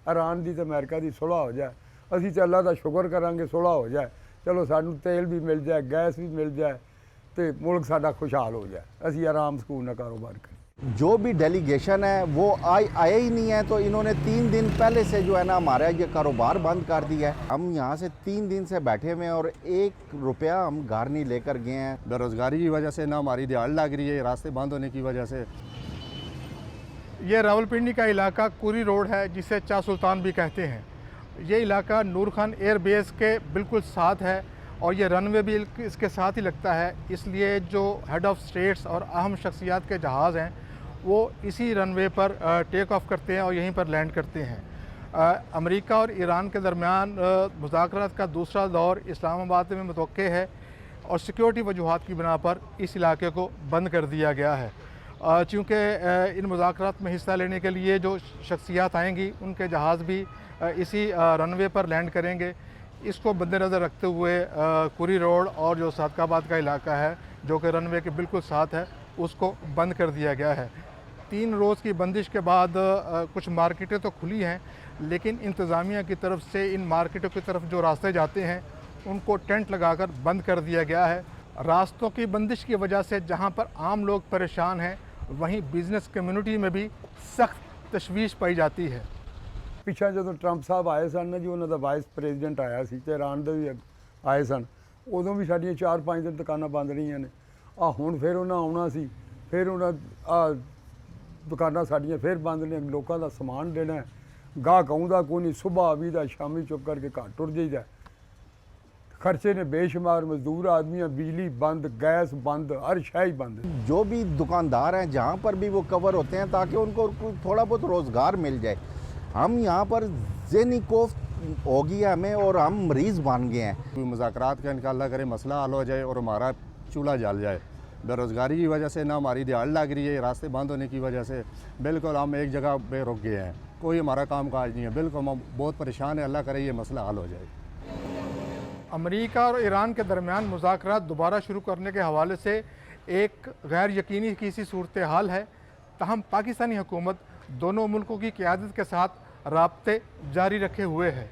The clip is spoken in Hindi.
ईरान की तो अमेरिका की सुलह हो जाए, असी तो अल्लाह का शुक्र करांगे सुलह हो जाए, चलो सानू तेल भी मिल जाए, गैस भी मिल जाए, तो मुल्क साडा खुशहाल हो जाए, असी आराम सुकून नाल कारोबार करें। जो भी डेलीगेशन है वो आए ही नहीं है, तो इन्होंने 3 दिन पहले से जो है ना हमारा ये कारोबार बंद कर दिया है। हम यहाँ से 3 दिन से बैठे हुए हैं और 1 रुपया हम घर नहीं लेकर गए हैं। बेरोज़गारी की वजह से ना हमारी दिहाड़ लग रही है, रास्ते बंद होने की वजह से। ये रावलपिंडी का इलाका कुरी रोड है, जिसे चाह सुल्तान भी कहते हैं। ये इलाका नूर खान एयर बेस के बिल्कुल साथ है और ये रनवे भी इसके साथ ही लगता है, इसलिए जो हेड ऑफ़ स्टेट्स और अहम शख्सियात के जहाज़ हैं वो इसी रनवे पर टेक ऑफ करते हैं और यहीं पर लैंड करते हैं। अमेरिका और ईरान के दरमियान मुज़ाकरात का दूसरा दौर इस्लामाबाद में मुतवक्के है और सिक्योरिटी वजूहात की बिना पर इस इलाके को बंद कर दिया गया है। चूँकि इन मुज़ाकरात में हिस्सा लेने के लिए जो शख्सियात आएंगी उनके जहाज़ भी इसी रनवे पर लैंड करेंगे। इसको मद्देनज़र रखते हुए कुरी रोड और जो सादकाबाद का इलाका है जो कि रनवे के बिल्कुल साथ है, उसको बंद कर दिया गया है। 3 रोज़ की बंदिश के बाद कुछ मार्केटें तो खुली हैं, लेकिन इंतज़ामिया की तरफ से इन मार्केटों की तरफ जो रास्ते जाते हैं उनको टेंट लगाकर बंद कर दिया गया है। रास्तों की बंदिश की वजह से जहां पर आम लोग परेशान हैं, वहीं बिज़नेस कम्यूनिटी में भी सख्त तशवीश पाई जाती है। पिछा जो ट्रंप साहब आए सन ना जी, उन्होंने वाइस प्रेजिडेंट आया सी, ते ईरान दे भी आए सन, उदों भी साडियां 4-5 दिन दुकानां बंद रहियां ने। हुण फिर उन्हें आउणा सी, फिर उन्हें दुकानां साडियां फिर बंद ने, लोगों का समान देना है, गाहक आउंदा कोई नहीं, सुबह आवीदा शामी चुप करके घर टुर जाइदा। खर्चे ने बेशुमार, मजदूर आदमी, बिजली बंद, गैस बंद, हर शय बंद। जो भी दुकानदार हैं जहाँ पर भी वो कवर होते हैं ताकि उनको थोड़ा बहुत रोज़गार मिल जाए। हम यहाँ पर ज़हनी खौफ हो गया हमें और हम मरीज़ बन गए हैं। मुज़ाकरात का इनका अल्लाह करे मसला हल हो जाए और हमारा चूल्हा जल जाए। बेरोज़गारी की वजह से ना हमारी दिहाड़ लग रही है, रास्ते बंद होने की वजह से बिल्कुल हम एक जगह पे रुक गए हैं, कोई हमारा काम काज नहीं है, बिल्कुल हम बहुत परेशान है। अल्लाह करे ये मसला हल हो जाए। अमेरिका और ईरान के दरमियान मुज़ाकरात दोबारा शुरू करने के हवाले से एक गैर यकीनी की सी सूरत हाल है। ताहम पाकिस्तानी हुकूमत दोनों मुल्कों की क़यादत के साथ राब्ते जारी रखे हुए है।